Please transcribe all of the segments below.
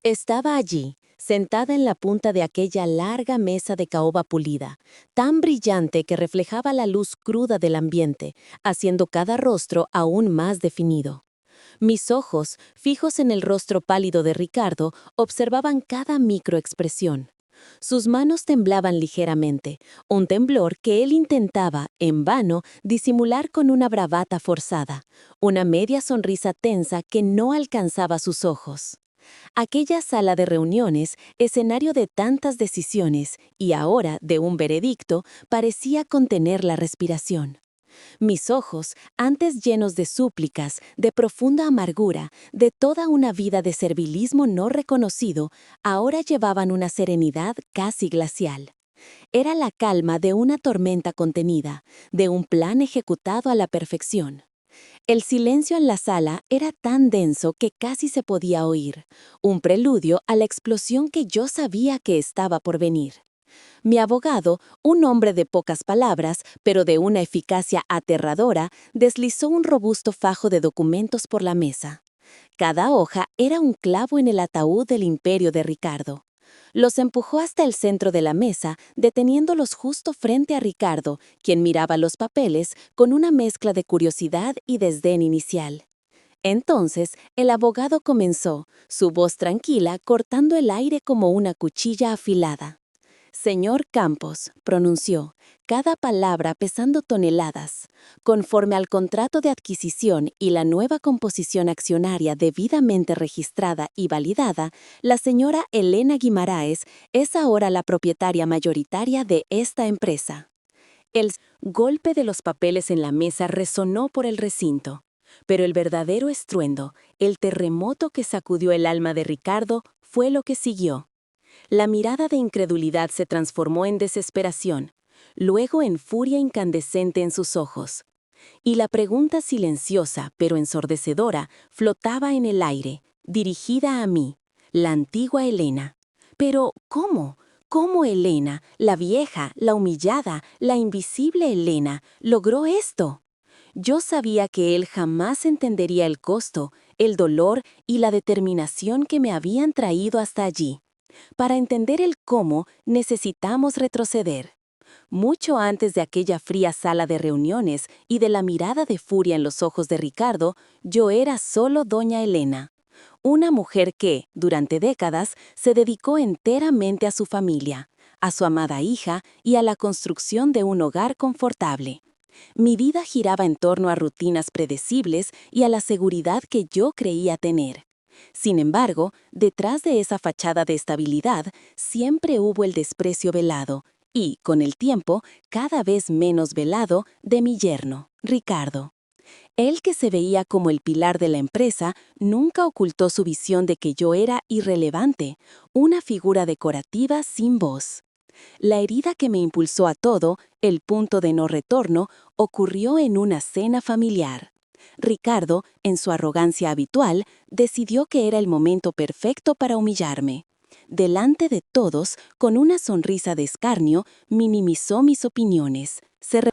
Estaba allí, sentada en la punta de aquella larga mesa de caoba pulida, tan brillante que reflejaba la luz cruda del ambiente, haciendo cada rostro aún más definido. Mis ojos, fijos en el rostro pálido de Ricardo, observaban cada microexpresión. Sus manos temblaban ligeramente, un temblor que él intentaba, en vano, disimular con una bravata forzada, una media sonrisa tensa que no alcanzaba sus ojos. Aquella sala de reuniones, escenario de tantas decisiones y ahora de un veredicto, parecía contener la respiración. Mis ojos, antes llenos de súplicas, de profunda amargura, de toda una vida de servilismo no reconocido, ahora llevaban una serenidad casi glacial. Era la calma de una tormenta contenida, de un plan ejecutado a la perfección. El silencio en la sala era tan denso que casi se podía oír, un preludio a la explosión que yo sabía que estaba por venir. Mi abogado, un hombre de pocas palabras, pero de una eficacia aterradora, deslizó un robusto fajo de documentos por la mesa. Cada hoja era un clavo en el ataúd del imperio de Ricardo. Los empujó hasta el centro de la mesa, deteniéndolos justo frente a Ricardo, quien miraba los papeles con una mezcla de curiosidad y desdén inicial. Entonces, el abogado comenzó, su voz tranquila cortando el aire como una cuchilla afilada. Señor Campos, pronunció, cada palabra pesando toneladas. Conforme al contrato de adquisición y la nueva composición accionaria debidamente registrada y validada, la señora Elena Guimaraes es ahora la propietaria mayoritaria de esta empresa. El golpe de los papeles en la mesa resonó por el recinto, pero el verdadero estruendo, el terremoto que sacudió el alma de Ricardo, fue lo que siguió. La mirada de incredulidad se transformó en desesperación, luego en furia incandescente en sus ojos. Y la pregunta silenciosa, pero ensordecedora, flotaba en el aire, dirigida a mí, la antigua Elena. Pero, ¿cómo? ¿Cómo Elena, la vieja, la humillada, la invisible Elena, logró esto? Yo sabía que él jamás entendería el costo, el dolor y la determinación que me habían traído hasta allí. Para entender el cómo, necesitamos retroceder. Mucho antes de aquella fría sala de reuniones y de la mirada de furia en los ojos de Ricardo, yo era solo doña Elena. Una mujer que, durante décadas, se dedicó enteramente a su familia, a su amada hija y a la construcción de un hogar confortable. Mi vida giraba en torno a rutinas predecibles y a la seguridad que yo creía tener. Sin embargo, detrás de esa fachada de estabilidad siempre hubo el desprecio velado y, con el tiempo, cada vez menos velado, de mi yerno, Ricardo. Él, que se veía como el pilar de la empresa, nunca ocultó su visión de que yo era irrelevante, una figura decorativa sin voz. La herida que me impulsó a todo, el punto de no retorno, ocurrió en una cena familiar. Ricardo, en su arrogancia habitual, decidió que era el momento perfecto para humillarme. Delante de todos, con una sonrisa de escarnio, minimizó mis opiniones.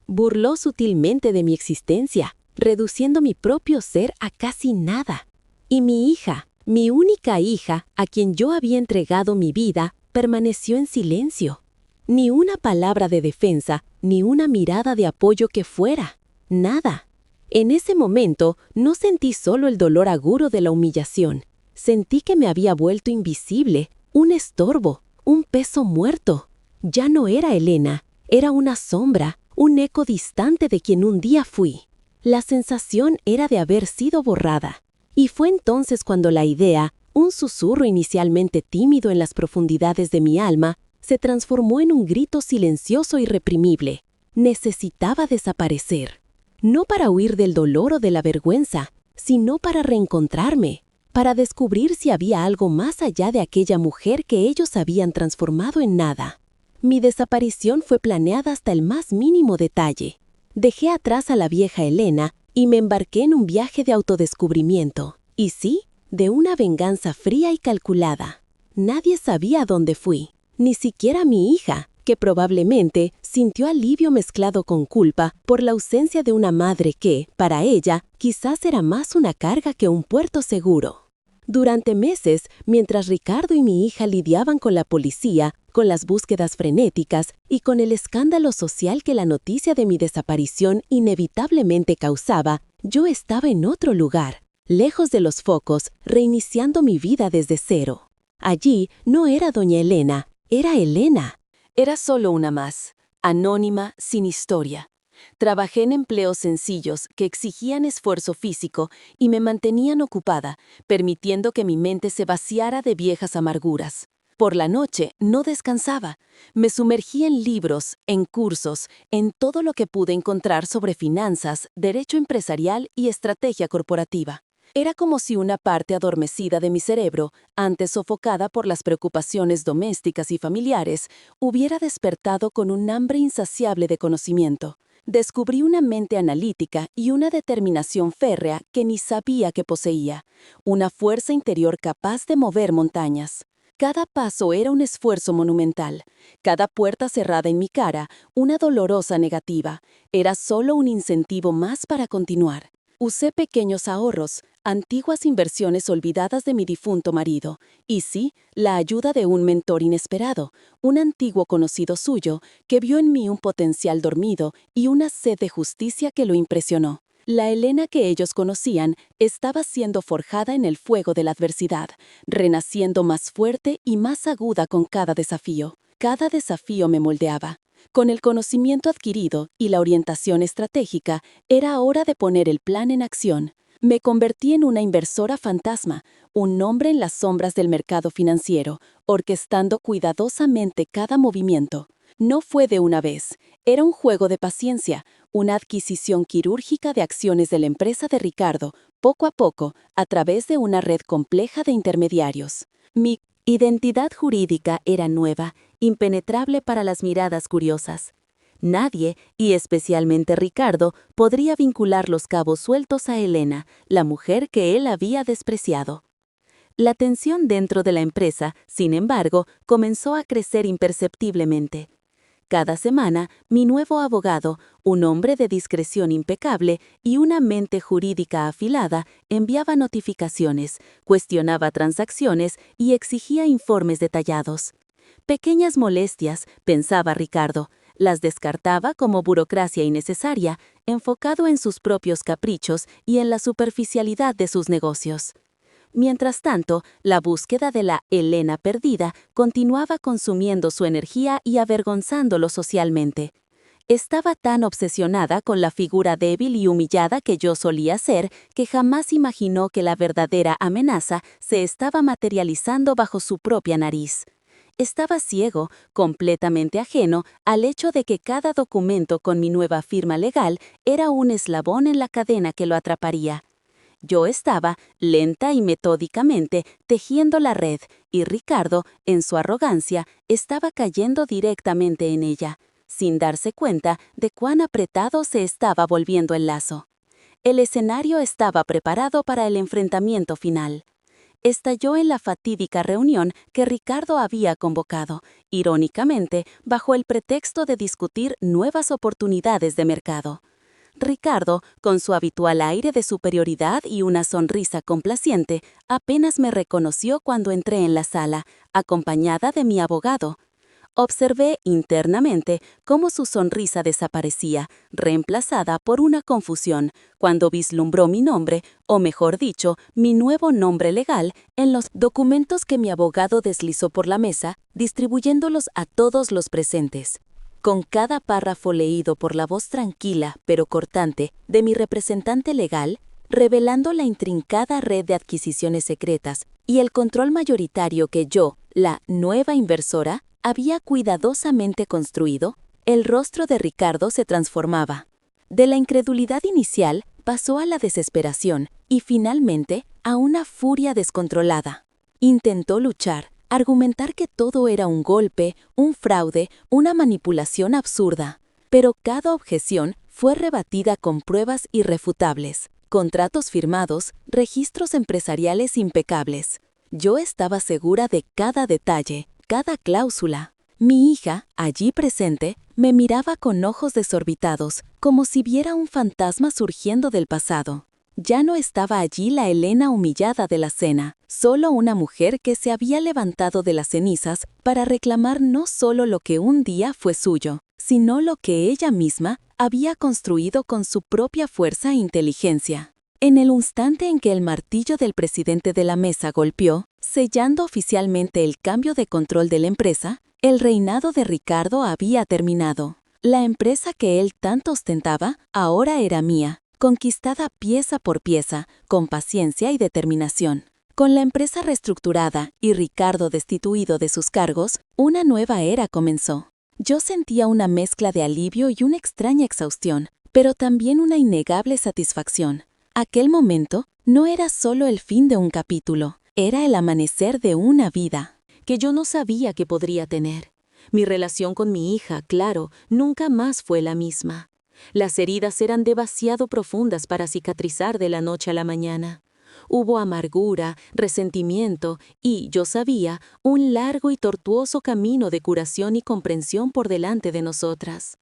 Burló sutilmente de mi existencia, reduciendo mi propio ser a casi nada. Y mi hija, mi única hija, a quien yo había entregado mi vida, permaneció en silencio. Ni una palabra de defensa, ni una mirada de apoyo que fuera. Nada. En ese momento no sentí solo el dolor agudo de la humillación. Sentí que me había vuelto invisible, un estorbo, un peso muerto. Ya no era Elena, era una sombra, un eco distante de quien un día fui. La sensación era de haber sido borrada. Y fue entonces cuando la idea, un susurro inicialmente tímido en las profundidades de mi alma, se transformó en un grito silencioso y reprimible. Necesitaba desaparecer. No para huir del dolor o de la vergüenza, sino para reencontrarme, para descubrir si había algo más allá de aquella mujer que ellos habían transformado en nada. Mi desaparición fue planeada hasta el más mínimo detalle. Dejé atrás a la vieja Elena y me embarqué en un viaje de autodescubrimiento. Y sí, de una venganza fría y calculada. Nadie sabía a dónde fui, ni siquiera mi hija, que probablemente sintió alivio mezclado con culpa por la ausencia de una madre que, para ella, quizás era más una carga que un puerto seguro. Durante meses, mientras Ricardo y mi hija lidiaban con la policía, con las búsquedas frenéticas y con el escándalo social que la noticia de mi desaparición inevitablemente causaba, yo estaba en otro lugar, lejos de los focos, reiniciando mi vida desde cero. Allí no era doña Elena, era Elena. Era solo una más, anónima, sin historia. Trabajé en empleos sencillos que exigían esfuerzo físico y me mantenían ocupada, permitiendo que mi mente se vaciara de viejas amarguras. Por la noche no descansaba. Me sumergí en libros, en cursos, en todo lo que pude encontrar sobre finanzas, derecho empresarial y estrategia corporativa. Era como si una parte adormecida de mi cerebro, antes sofocada por las preocupaciones domésticas y familiares, hubiera despertado con un hambre insaciable de conocimiento. Descubrí una mente analítica y una determinación férrea que ni sabía que poseía, una fuerza interior capaz de mover montañas. Cada paso era un esfuerzo monumental, cada puerta cerrada en mi cara, una dolorosa negativa, era solo un incentivo más para continuar. Usé pequeños ahorros, antiguas inversiones olvidadas de mi difunto marido, y sí, la ayuda de un mentor inesperado, un antiguo conocido suyo, que vio en mí un potencial dormido y una sed de justicia que lo impresionó. La Elena que ellos conocían estaba siendo forjada en el fuego de la adversidad, renaciendo más fuerte y más aguda con cada desafío. Cada desafío me moldeaba. Con el conocimiento adquirido y la orientación estratégica, era hora de poner el plan en acción. Me convertí en una inversora fantasma, un nombre en las sombras del mercado financiero, orquestando cuidadosamente cada movimiento. No fue de una vez, era un juego de paciencia, una adquisición quirúrgica de acciones de la empresa de Ricardo, poco a poco, a través de una red compleja de intermediarios. Mi identidad jurídica era nueva, impenetrable para las miradas curiosas. Nadie, y especialmente Ricardo, podría vincular los cabos sueltos a Elena, la mujer que él había despreciado. La tensión dentro de la empresa, sin embargo, comenzó a crecer imperceptiblemente. Cada semana, mi nuevo abogado, un hombre de discreción impecable y una mente jurídica afilada, enviaba notificaciones, cuestionaba transacciones y exigía informes detallados. Pequeñas molestias, pensaba Ricardo, las descartaba como burocracia innecesaria, enfocado en sus propios caprichos y en la superficialidad de sus negocios. Mientras tanto, la búsqueda de la Elena perdida continuaba consumiendo su energía y avergonzándolo socialmente. Estaba tan obsesionada con la figura débil y humillada que yo solía ser que jamás imaginó que la verdadera amenaza se estaba materializando bajo su propia nariz. Estaba ciego, completamente ajeno al hecho de que cada documento con mi nueva firma legal era un eslabón en la cadena que lo atraparía. Yo estaba, lenta y metódicamente, tejiendo la red, y Ricardo, en su arrogancia, estaba cayendo directamente en ella, sin darse cuenta de cuán apretado se estaba volviendo el lazo. El escenario estaba preparado para el enfrentamiento final. Estalló en la fatídica reunión que Ricardo había convocado, irónicamente, bajo el pretexto de discutir nuevas oportunidades de mercado. Ricardo, con su habitual aire de superioridad y una sonrisa complaciente, apenas me reconoció cuando entré en la sala, acompañada de mi abogado. Observé internamente cómo su sonrisa desaparecía, reemplazada por una confusión, cuando vislumbró mi nombre, o mejor dicho, mi nuevo nombre legal, en los documentos que mi abogado deslizó por la mesa, distribuyéndolos a todos los presentes. Con cada párrafo leído por la voz tranquila, pero cortante, de mi representante legal, revelando la intrincada red de adquisiciones secretas y el control mayoritario que yo, la nueva inversora, había cuidadosamente construido, el rostro de Ricardo se transformaba. De la incredulidad inicial pasó a la desesperación y finalmente a una furia descontrolada. Intentó luchar, argumentar que todo era un golpe, un fraude, una manipulación absurda. Pero cada objeción fue rebatida con pruebas irrefutables, contratos firmados, registros empresariales impecables. Yo estaba segura de cada detalle, cada cláusula. Mi hija, allí presente, me miraba con ojos desorbitados, como si viera un fantasma surgiendo del pasado. Ya no estaba allí la Elena humillada de la cena, solo una mujer que se había levantado de las cenizas para reclamar no solo lo que un día fue suyo, sino lo que ella misma había construido con su propia fuerza e inteligencia. En el instante en que el martillo del presidente de la mesa golpeó, sellando oficialmente el cambio de control de la empresa, el reinado de Ricardo había terminado. La empresa que él tanto ostentaba ahora era mía, conquistada pieza por pieza, con paciencia y determinación. Con la empresa reestructurada y Ricardo destituido de sus cargos, una nueva era comenzó. Yo sentía una mezcla de alivio y una extraña exhaustión, pero también una innegable satisfacción. Aquel momento no era solo el fin de un capítulo, era el amanecer de una vida, que yo no sabía que podría tener. Mi relación con mi hija, claro, nunca más fue la misma. Las heridas eran demasiado profundas para cicatrizar de la noche a la mañana. Hubo amargura, resentimiento y, yo sabía, un largo y tortuoso camino de curación y comprensión por delante de nosotras.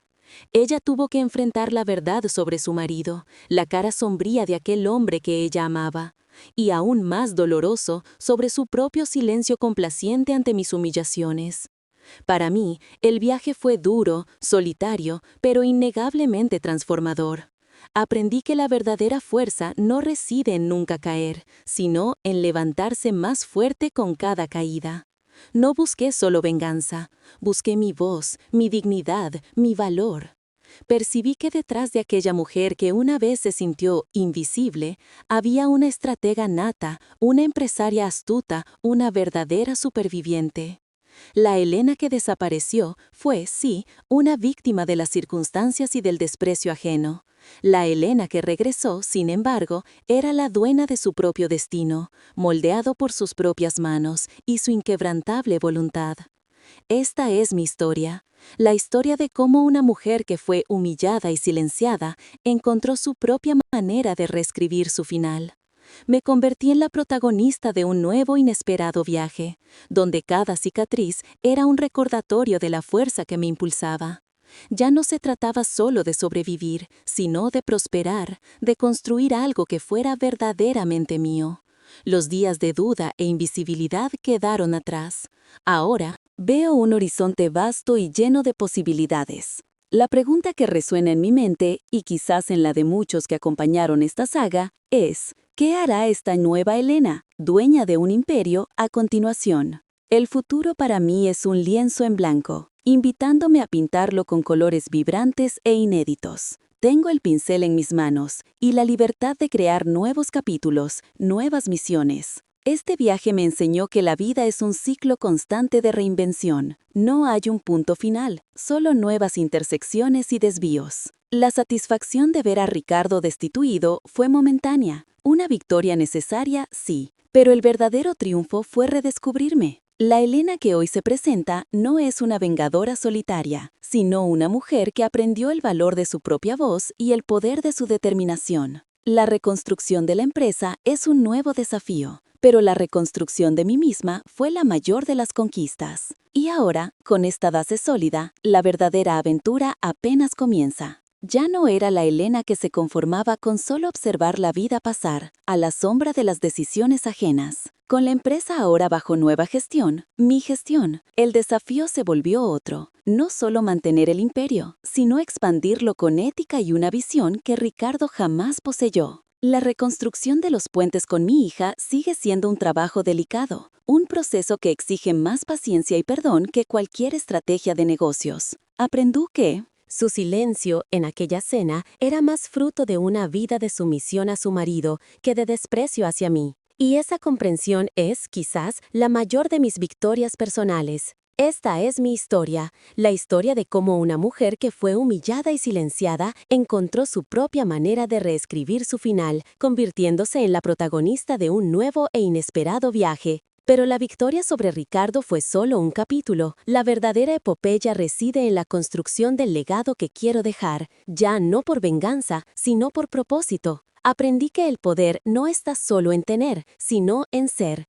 Ella tuvo que enfrentar la verdad sobre su marido, la cara sombría de aquel hombre que ella amaba, y aún más doloroso, sobre su propio silencio complaciente ante mis humillaciones. Para mí, el viaje fue duro, solitario, pero innegablemente transformador. Aprendí que la verdadera fuerza no reside en nunca caer, sino en levantarse más fuerte con cada caída. No busqué solo venganza, busqué mi voz, mi dignidad, mi valor. Percibí que detrás de aquella mujer que una vez se sintió invisible, había una estratega nata, una empresaria astuta, una verdadera superviviente. La Elena que desapareció fue, sí, una víctima de las circunstancias y del desprecio ajeno. La Elena que regresó, sin embargo, era la dueña de su propio destino, moldeado por sus propias manos y su inquebrantable voluntad. Esta es mi historia, la historia de cómo una mujer que fue humillada y silenciada encontró su propia manera de reescribir su final. Me convertí en la protagonista de un nuevo inesperado viaje, donde cada cicatriz era un recordatorio de la fuerza que me impulsaba. Ya no se trataba solo de sobrevivir, sino de prosperar, de construir algo que fuera verdaderamente mío. Los días de duda e invisibilidad quedaron atrás. Ahora veo un horizonte vasto y lleno de posibilidades. La pregunta que resuena en mi mente, y quizás en la de muchos que acompañaron esta saga, es: ¿qué hará esta nueva Elena, dueña de un imperio, a continuación? El futuro para mí es un lienzo en blanco, invitándome a pintarlo con colores vibrantes e inéditos. Tengo el pincel en mis manos y la libertad de crear nuevos capítulos, nuevas misiones. Este viaje me enseñó que la vida es un ciclo constante de reinvención. No hay un punto final, solo nuevas intersecciones y desvíos. La satisfacción de ver a Ricardo destituido fue momentánea. Una victoria necesaria, sí, pero el verdadero triunfo fue redescubrirme. La Elena que hoy se presenta no es una vengadora solitaria, sino una mujer que aprendió el valor de su propia voz y el poder de su determinación. La reconstrucción de la empresa es un nuevo desafío, pero la reconstrucción de mí misma fue la mayor de las conquistas. Y ahora, con esta base sólida, la verdadera aventura apenas comienza. Ya no era la Elena que se conformaba con solo observar la vida pasar, a la sombra de las decisiones ajenas. Con la empresa ahora bajo nueva gestión, mi gestión, el desafío se volvió otro. No solo mantener el imperio, sino expandirlo con ética y una visión que Ricardo jamás poseyó. La reconstrucción de los puentes con mi hija sigue siendo un trabajo delicado, un proceso que exige más paciencia y perdón que cualquier estrategia de negocios. Aprendí que su silencio en aquella cena era más fruto de una vida de sumisión a su marido que de desprecio hacia mí. Y esa comprensión es, quizás, la mayor de mis victorias personales. Esta es mi historia, la historia de cómo una mujer que fue humillada y silenciada encontró su propia manera de reescribir su final, convirtiéndose en la protagonista de un nuevo e inesperado viaje. Pero la victoria sobre Ricardo fue solo un capítulo. La verdadera epopeya reside en la construcción del legado que quiero dejar, ya no por venganza, sino por propósito. Aprendí que el poder no está solo en tener, sino en ser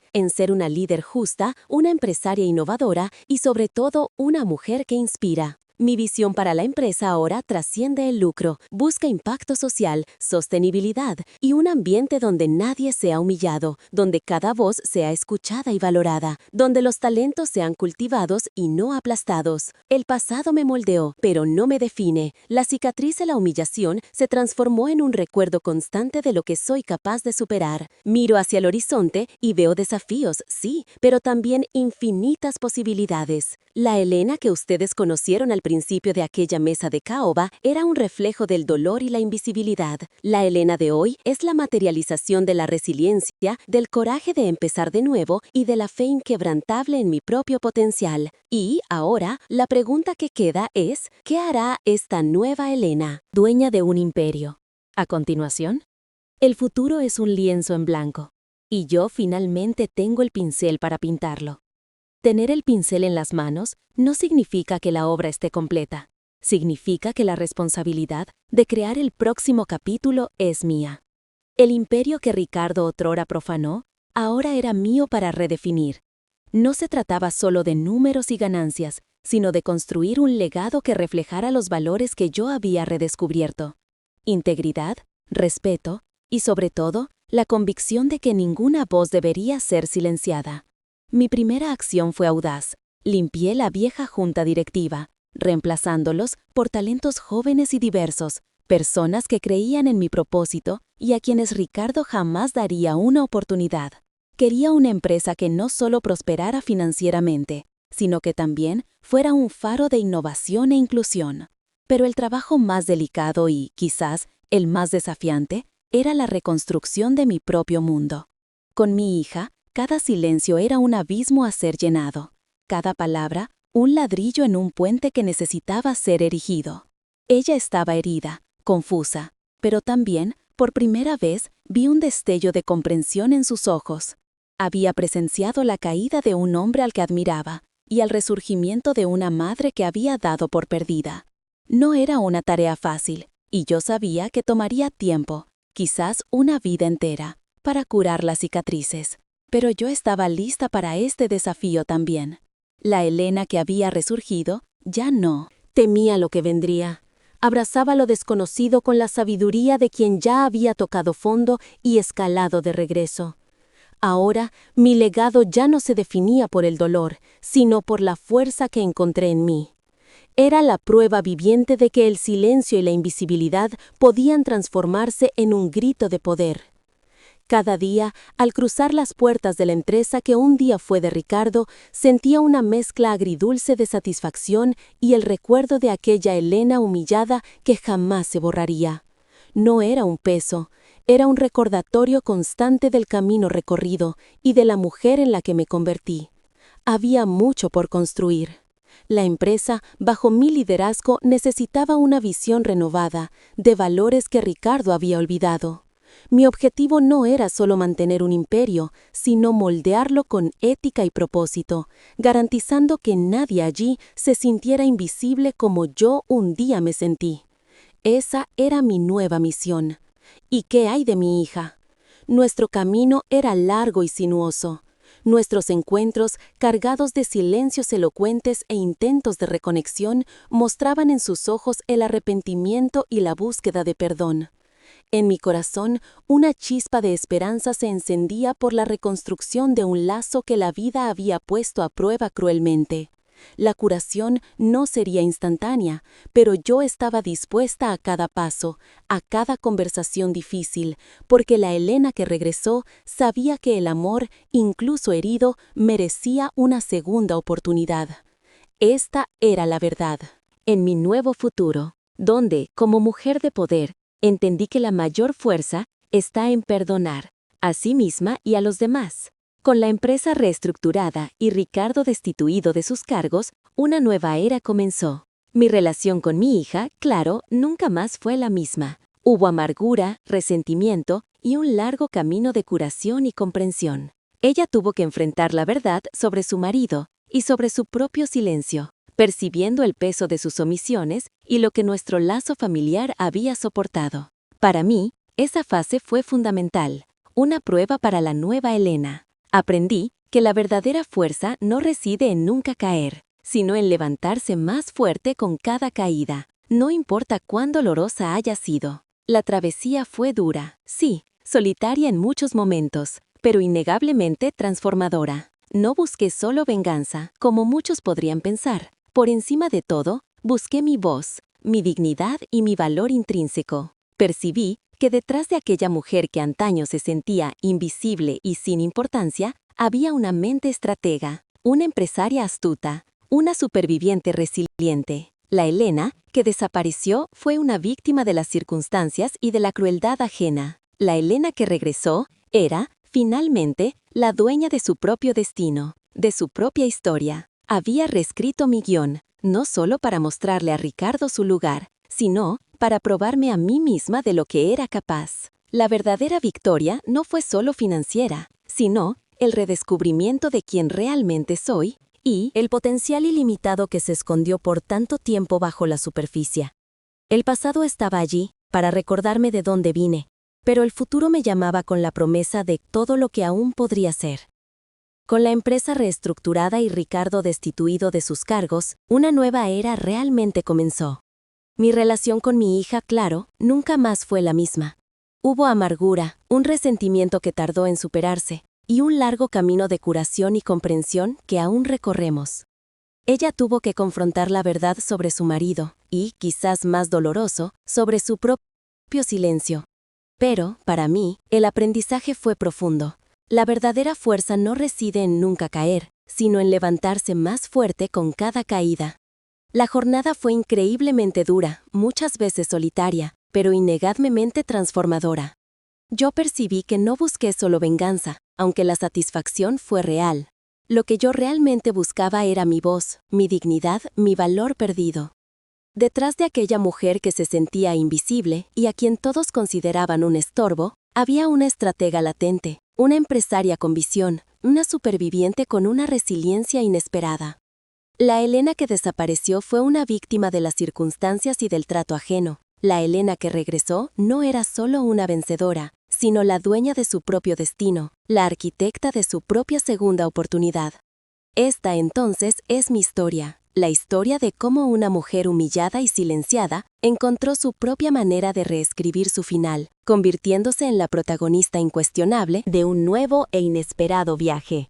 una líder justa, una empresaria innovadora y sobre todo una mujer que inspira. Mi visión para la empresa ahora trasciende el lucro, busca impacto social, sostenibilidad y un ambiente donde nadie sea humillado, donde cada voz sea escuchada y valorada, donde los talentos sean cultivados y no aplastados. El pasado me moldeó, pero no me define. La cicatriz de la humillación se transformó en un recuerdo constante de lo que soy capaz de superar. Miro hacia el horizonte y veo desafíos, sí, pero también infinitas posibilidades. La Elena que ustedes conocieron al principio de aquella mesa de caoba era un reflejo del dolor y la invisibilidad. La Elena de hoy es la materialización de la resiliencia, del coraje de empezar de nuevo y de la fe inquebrantable en mi propio potencial. Y, ahora, la pregunta que queda es, ¿qué hará esta nueva Elena, dueña de un imperio? A continuación, el futuro es un lienzo en blanco, y yo finalmente tengo el pincel para pintarlo. Tener el pincel en las manos no significa que la obra esté completa. Significa que la responsabilidad de crear el próximo capítulo es mía. El imperio que Ricardo otrora profanó, ahora era mío para redefinir. No se trataba solo de números y ganancias, sino de construir un legado que reflejara los valores que yo había redescubierto. Integridad, respeto y, sobre todo, la convicción de que ninguna voz debería ser silenciada. Mi primera acción fue audaz. Limpié la vieja junta directiva, reemplazándolos por talentos jóvenes y diversos, personas que creían en mi propósito y a quienes Ricardo jamás daría una oportunidad. Quería una empresa que no solo prosperara financieramente, sino que también fuera un faro de innovación e inclusión. Pero el trabajo más delicado y, quizás, el más desafiante, era la reconstrucción de mi propio mundo. Con mi hija, cada silencio era un abismo a ser llenado. Cada palabra, un ladrillo en un puente que necesitaba ser erigido. Ella estaba herida, confusa, pero también, por primera vez, vi un destello de comprensión en sus ojos. Había presenciado la caída de un hombre al que admiraba y el resurgimiento de una madre que había dado por perdida. No era una tarea fácil, y yo sabía que tomaría tiempo, quizás una vida entera, para curar las cicatrices. Pero yo estaba lista para este desafío también. La Elena que había resurgido, ya no. Temía lo que vendría. Abrazaba lo desconocido con la sabiduría de quien ya había tocado fondo y escalado de regreso. Ahora, mi legado ya no se definía por el dolor, sino por la fuerza que encontré en mí. Era la prueba viviente de que el silencio y la invisibilidad podían transformarse en un grito de poder. Cada día, al cruzar las puertas de la empresa que un día fue de Ricardo, sentía una mezcla agridulce de satisfacción y el recuerdo de aquella Elena humillada que jamás se borraría. No era un peso, era un recordatorio constante del camino recorrido y de la mujer en la que me convertí. Había mucho por construir. La empresa, bajo mi liderazgo, necesitaba una visión renovada, de valores que Ricardo había olvidado. Mi objetivo no era solo mantener un imperio, sino moldearlo con ética y propósito, garantizando que nadie allí se sintiera invisible como yo un día me sentí. Esa era mi nueva misión. ¿Y qué hay de mi hija? Nuestro camino era largo y sinuoso. Nuestros encuentros, cargados de silencios elocuentes e intentos de reconexión, mostraban en sus ojos el arrepentimiento y la búsqueda de perdón. En mi corazón, una chispa de esperanza se encendía por la reconstrucción de un lazo que la vida había puesto a prueba cruelmente. La curación no sería instantánea, pero yo estaba dispuesta a cada paso, a cada conversación difícil, porque la Elena que regresó sabía que el amor, incluso herido, merecía una segunda oportunidad. Esta era la verdad. En mi nuevo futuro, donde, como mujer de poder, entendí que la mayor fuerza está en perdonar, a sí misma y a los demás. Con la empresa reestructurada y Ricardo destituido de sus cargos, una nueva era comenzó. Mi relación con mi hija, claro, nunca más fue la misma. Hubo amargura, resentimiento y un largo camino de curación y comprensión. Ella tuvo que enfrentar la verdad sobre su marido y sobre su propio silencio, percibiendo el peso de sus omisiones y lo que nuestro lazo familiar había soportado. Para mí, esa fase fue fundamental, una prueba para la nueva Elena. Aprendí que la verdadera fuerza no reside en nunca caer, sino en levantarse más fuerte con cada caída, no importa cuán dolorosa haya sido. La travesía fue dura, sí, solitaria en muchos momentos, pero innegablemente transformadora. No busqué solo venganza, como muchos podrían pensar. Por encima de todo, busqué mi voz, mi dignidad y mi valor intrínseco. Percibí que detrás de aquella mujer que antaño se sentía invisible y sin importancia, había una mente estratega, una empresaria astuta, una superviviente resiliente. La Elena, que desapareció, fue una víctima de las circunstancias y de la crueldad ajena. La Elena que regresó era, finalmente, la dueña de su propio destino, de su propia historia. Había reescrito mi guión, no solo para mostrarle a Ricardo su lugar, sino para probarme a mí misma de lo que era capaz. La verdadera victoria no fue solo financiera, sino el redescubrimiento de quién realmente soy y el potencial ilimitado que se escondió por tanto tiempo bajo la superficie. El pasado estaba allí, para recordarme de dónde vine, pero el futuro me llamaba con la promesa de todo lo que aún podría ser. Con la empresa reestructurada y Ricardo destituido de sus cargos, una nueva era realmente comenzó. Mi relación con mi hija, claro, nunca más fue la misma. Hubo amargura, un resentimiento que tardó en superarse, y un largo camino de curación y comprensión que aún recorremos. Ella tuvo que confrontar la verdad sobre su marido, y, quizás más doloroso, sobre su propio silencio. Pero, para mí, el aprendizaje fue profundo. La verdadera fuerza no reside en nunca caer, sino en levantarse más fuerte con cada caída. La jornada fue increíblemente dura, muchas veces solitaria, pero innegablemente transformadora. Yo percibí que no busqué solo venganza, aunque la satisfacción fue real. Lo que yo realmente buscaba era mi voz, mi dignidad, mi valor perdido. Detrás de aquella mujer que se sentía invisible y a quien todos consideraban un estorbo, había una estratega latente, una empresaria con visión, una superviviente con una resiliencia inesperada. La Elena que desapareció fue una víctima de las circunstancias y del trato ajeno. La Elena que regresó no era solo una vencedora, sino la dueña de su propio destino, la arquitecta de su propia segunda oportunidad. Esta entonces es mi historia, la historia de cómo una mujer humillada y silenciada encontró su propia manera de reescribir su final, convirtiéndose en la protagonista incuestionable de un nuevo e inesperado viaje.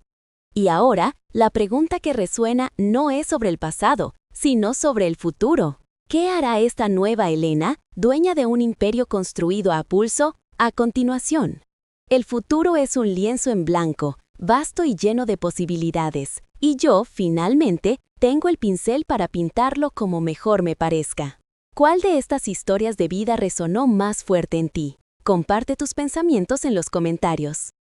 Y ahora, la pregunta que resuena no es sobre el pasado, sino sobre el futuro. ¿Qué hará esta nueva Elena, dueña de un imperio construido a pulso, a continuación? El futuro es un lienzo en blanco, vasto y lleno de posibilidades, y yo, finalmente, tengo el pincel para pintarlo como mejor me parezca. ¿Cuál de estas historias de vida resonó más fuerte en ti? Comparte tus pensamientos en los comentarios.